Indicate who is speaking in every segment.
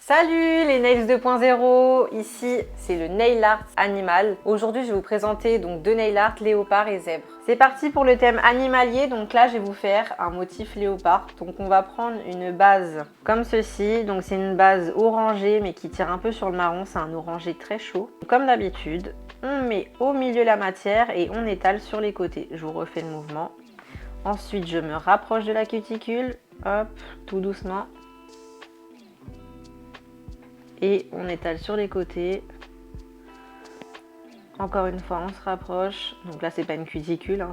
Speaker 1: Salut les Nails 2.0, ici c'est le Nail Art Animal. Aujourd'hui je vais vous présenter donc deux nail art, léopard et zèbre. C'est parti pour le thème animalier, donc là je vais vous faire un motif léopard. Donc on va prendre une base comme ceci, donc c'est une base orangée mais qui tire un peu sur le marron, c'est un orangé très chaud. Comme d'habitude, on met au milieu la matière et on étale sur les côtés. Je vous refais le mouvement. Ensuite je me rapproche de la cuticule, hop, tout doucement. Et on étale sur les côtés. Encore une fois, on se rapproche. Donc là, c'est pas une cuticule, hein,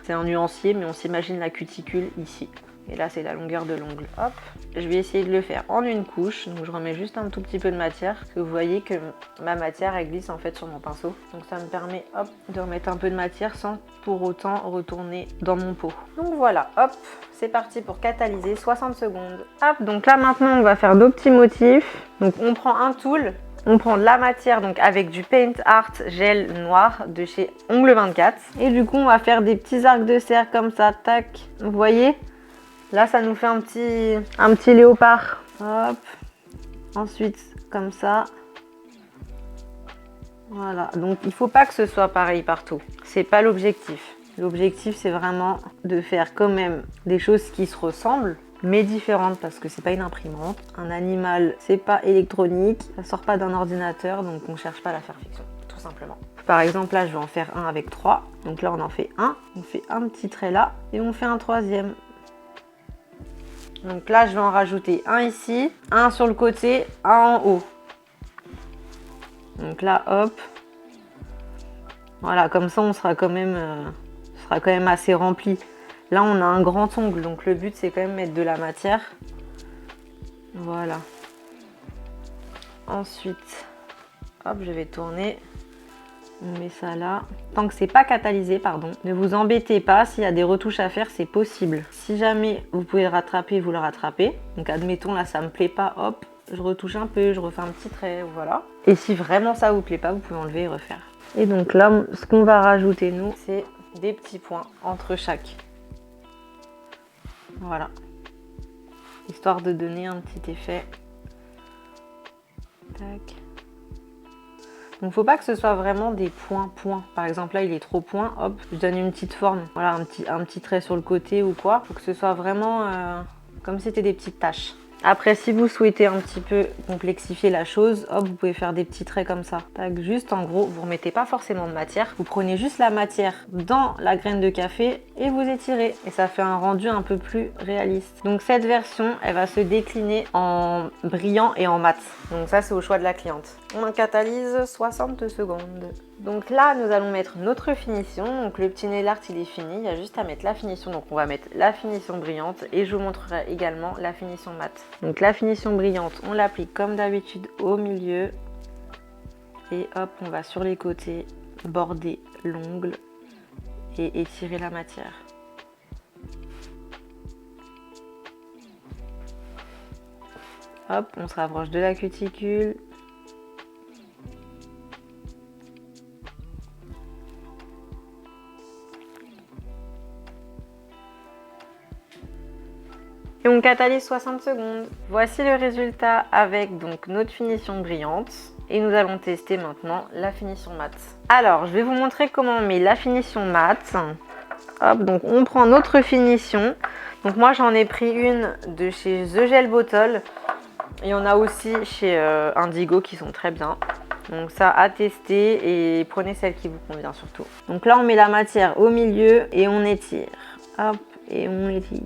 Speaker 1: c'est un nuancier, mais on s'imagine la cuticule ici. Et là, c'est la longueur de l'ongle. Hop, je vais essayer de le faire en une couche. Donc je remets juste un tout petit peu de matière. Parce que vous voyez que ma matière, elle glisse en fait sur mon pinceau. Donc ça me permet, hop, de remettre un peu de matière sans pour autant retourner dans mon pot. Donc voilà, hop, c'est parti pour catalyser 60 secondes. Hop, donc là maintenant, on va faire nos petits motifs. Donc on prend un tool. On prend de la matière donc avec du Paint Art gel noir de chez Ongle 24. Et du coup, on va faire des petits arcs de cercle comme ça, tac. Vous voyez? Là, ça nous fait un petit léopard. Hop. Ensuite, comme ça. Voilà. Donc, il faut pas que ce soit pareil partout. C'est pas l'objectif. L'objectif, c'est vraiment de faire quand même des choses qui se ressemblent, mais différentes parce que c'est pas une imprimante. Un animal, c'est pas électronique, ça sort pas d'un ordinateur, donc on cherche pas à la faire fiction, tout simplement. Par exemple, là, je vais en faire un avec 3. Donc là, on en fait un. On fait un petit trait là et on fait un troisième. Donc là, je vais en rajouter un ici, un sur le côté, un en haut. Donc là, hop. Voilà, comme ça, on sera quand même assez rempli. Là, on a un grand ongle, donc le but, c'est quand même mettre de la matière. Voilà. Ensuite, hop, je vais tourner. On met ça là. Tant que c'est pas catalysé, pardon. Ne vous embêtez pas, s'il y a des retouches à faire, c'est possible. Si jamais vous pouvez le rattraper, vous le rattrapez. Donc admettons, là, ça me plaît pas, hop, je retouche un peu, je refais un petit trait, voilà. Et si vraiment ça vous plaît pas, vous pouvez enlever et refaire. Et donc là, ce qu'on va rajouter, nous, c'est des petits points entre chaque. Voilà. Histoire de donner un petit effet. Tac. Donc faut pas que ce soit vraiment des points. Par exemple là il est trop point, hop, je donne une petite forme. Voilà, un petit trait sur le côté ou quoi. Faut que ce soit vraiment comme si c'était des petites taches. Après, si vous souhaitez un petit peu complexifier la chose, hop, vous pouvez faire des petits traits comme ça. Tac, juste en gros, vous remettez pas forcément de matière. Vous prenez juste la matière dans la graine de café et vous étirez. Et ça fait un rendu un peu plus réaliste. Donc cette version, elle va se décliner en brillant et en mat. Donc ça, c'est au choix de la cliente. On catalyse 60 secondes. Donc là, nous allons mettre notre finition. Donc le petit nail art, il est fini. Il y a juste à mettre la finition. Donc on va mettre la finition brillante et je vous montrerai également la finition mat. Donc la finition brillante, on l'applique comme d'habitude au milieu. Et hop, on va sur les côtés border l'ongle et étirer la matière. Hop, on se rapproche de la cuticule. Et on catalyse 60 secondes. Voici le résultat avec donc notre finition brillante. Et nous allons tester maintenant la finition mat. Alors, je vais vous montrer comment on met la finition mat. Hop, donc on prend notre finition. Donc moi, j'en ai pris une de chez The Gel Bottle. Il y en a aussi chez Indigo qui sont très bien. Donc ça à tester et prenez celle qui vous convient surtout. Donc là, on met la matière au milieu et on étire. Hop, et on étire.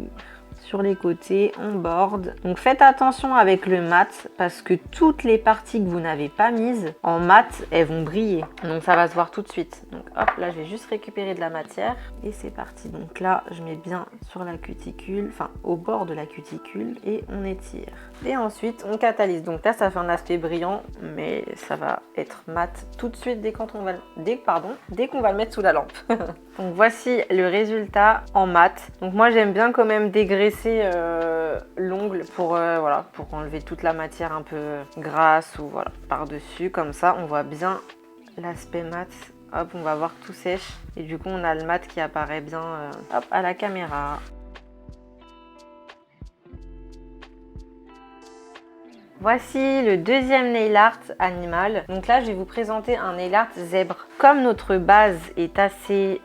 Speaker 1: Sur les côtés, on borde. Donc faites attention avec le mat parce que toutes les parties que vous n'avez pas mises en mat, elles vont briller. Donc ça va se voir tout de suite. Donc hop, là je vais juste récupérer de la matière et c'est parti. Donc là, je mets bien sur la cuticule, enfin au bord de la cuticule et on étire. Et ensuite, on catalyse. Donc là, ça fait un aspect brillant, mais ça va être mat tout de suite dès qu'on va le mettre sous la lampe. Donc voici le résultat en mat. Donc moi j'aime bien quand même dégraisser l'ongle pour enlever toute la matière un peu grasse ou voilà par dessus, comme ça on voit bien l'aspect mat. Hop, on va voir que tout sèche et du coup on a le mat qui apparaît bien hop, à la caméra. Voici le deuxième nail art animal. Donc là, je vais vous présenter un nail art zèbre. Comme notre base est assez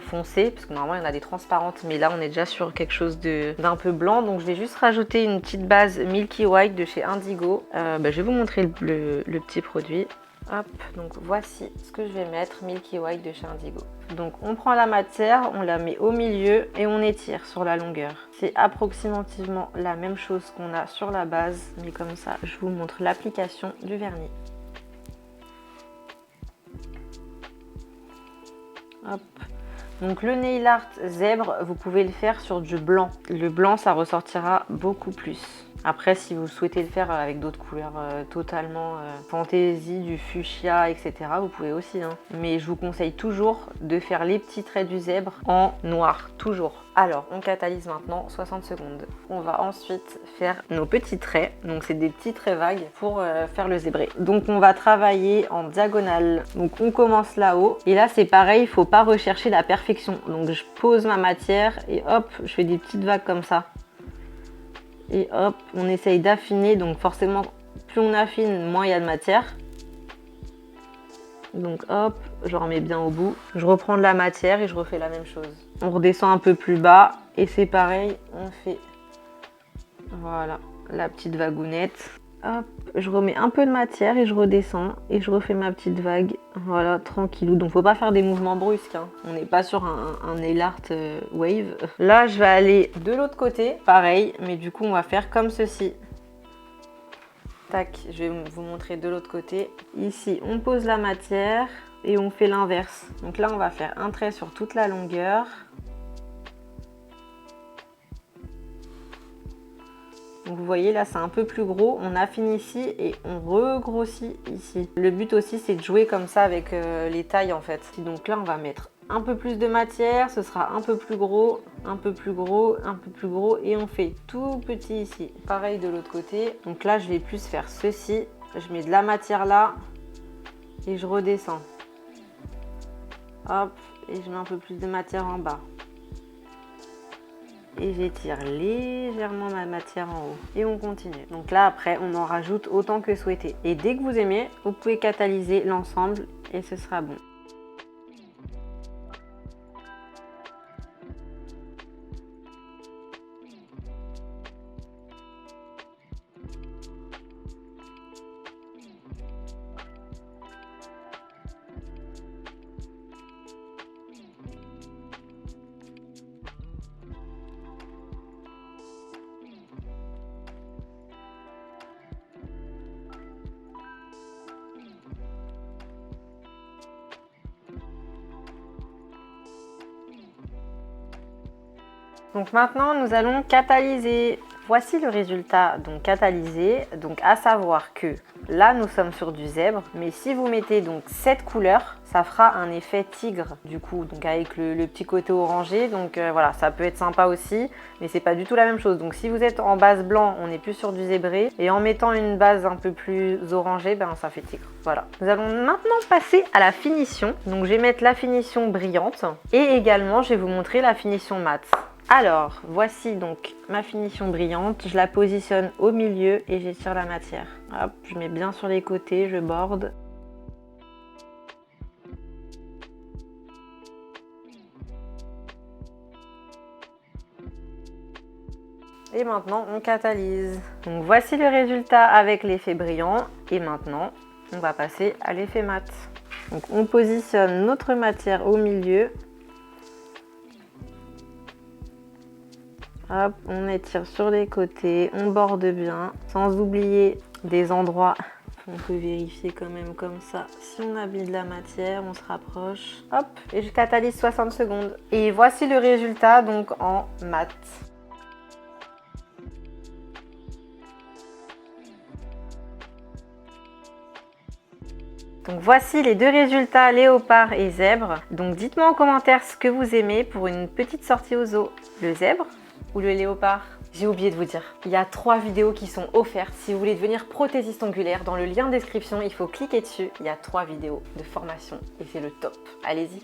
Speaker 1: foncée, parce que normalement il y en a des transparentes, mais là on est déjà sur quelque chose d'un peu blanc. Donc je vais juste rajouter une petite base Milky White de chez Indigo. Je vais vous montrer le petit produit. Hop, donc voici ce que je vais mettre, Milky White de chez Indigo. Donc on prend la matière, on la met au milieu et on étire sur la longueur. C'est approximativement la même chose qu'on a sur la base, mais comme ça je vous montre l'application du vernis. Hop. Donc le nail art zèbre, vous pouvez le faire sur du blanc. Le blanc, ça ressortira beaucoup plus. Après, si vous souhaitez le faire avec d'autres couleurs totalement fantaisie, du fuchsia, etc., vous pouvez aussi. Mais je vous conseille toujours de faire les petits traits du zèbre en noir, toujours. Alors, on catalyse maintenant 60 secondes. On va ensuite faire nos petits traits. Donc, c'est des petits traits vagues pour faire le zébré. Donc, on va travailler en diagonale. Donc, on commence là-haut. Et là, c'est pareil, il ne faut pas rechercher la perfection. Donc, je pose ma matière et hop, je fais des petites vagues comme ça. Et hop, on essaye d'affiner. Donc, forcément, plus on affine, moins il y a de matière. Donc hop, je remets bien au bout. Je reprends de la matière et je refais la même chose. On redescend un peu plus bas et c'est pareil, on fait voilà la petite vagounette. Hop, je remets un peu de matière et je redescends et je refais ma petite vague. Voilà, tranquillou. Donc faut pas faire des mouvements brusques. On n'est pas sur un nail art wave. Là, je vais aller de l'autre côté, pareil, mais du coup on va faire comme ceci. Tac, je vais vous montrer de l'autre côté. Ici, on pose la matière et on fait l'inverse. Donc là, on va faire un trait sur toute la longueur. Donc vous voyez, là, c'est un peu plus gros. On affine ici et on regrossit ici. Le but aussi, c'est de jouer comme ça avec les tailles, en fait. Donc là, on va mettre un peu plus de matière, ce sera un peu plus gros, un peu plus gros, un peu plus gros et on fait tout petit ici. Pareil de l'autre côté. Donc là, je vais plus faire ceci. Je mets de la matière là et je redescends. Hop, et je mets un peu plus de matière en bas. Et j'étire légèrement ma matière en haut. Et on continue. Donc là, après, on en rajoute autant que souhaité. Et dès que vous aimez, vous pouvez catalyser l'ensemble et ce sera bon. Donc maintenant, nous allons catalyser. Voici le résultat donc catalysé. Donc à savoir que là, nous sommes sur du zèbre. Mais si vous mettez donc cette couleur, ça fera un effet tigre du coup. Donc avec le petit côté orangé. Donc voilà, ça peut être sympa aussi. Mais c'est pas du tout la même chose. Donc si vous êtes en base blanc, on est plus sur du zébré. Et en mettant une base un peu plus orangée, ben ça fait tigre. Voilà. Nous allons maintenant passer à la finition. Donc je vais mettre la finition brillante. Et également, je vais vous montrer la finition mat. Alors, voici donc ma finition brillante. Je la positionne au milieu et j'étire la matière. Hop, je mets bien sur les côtés, je borde. Et maintenant, on catalyse. Donc voici le résultat avec l'effet brillant. Et maintenant, on va passer à l'effet mat. Donc on positionne notre matière au milieu. Hop, on étire sur les côtés, on borde bien, sans oublier des endroits. On peut vérifier quand même comme ça. Si on a mis de la matière, on se rapproche. Hop, et je catalyse 60 secondes. Et voici le résultat donc en mat. Donc voici les deux résultats léopard et zèbre. Donc dites-moi en commentaire ce que vous aimez pour une petite sortie au zoo. Le zèbre ou le léopard? J'ai oublié de vous dire, il y a 3 vidéos qui sont offertes si vous voulez devenir prothésiste ongulaire. Dans le lien de description, il faut cliquer dessus. Il y a 3 vidéos de formation et c'est le top. Allez-y.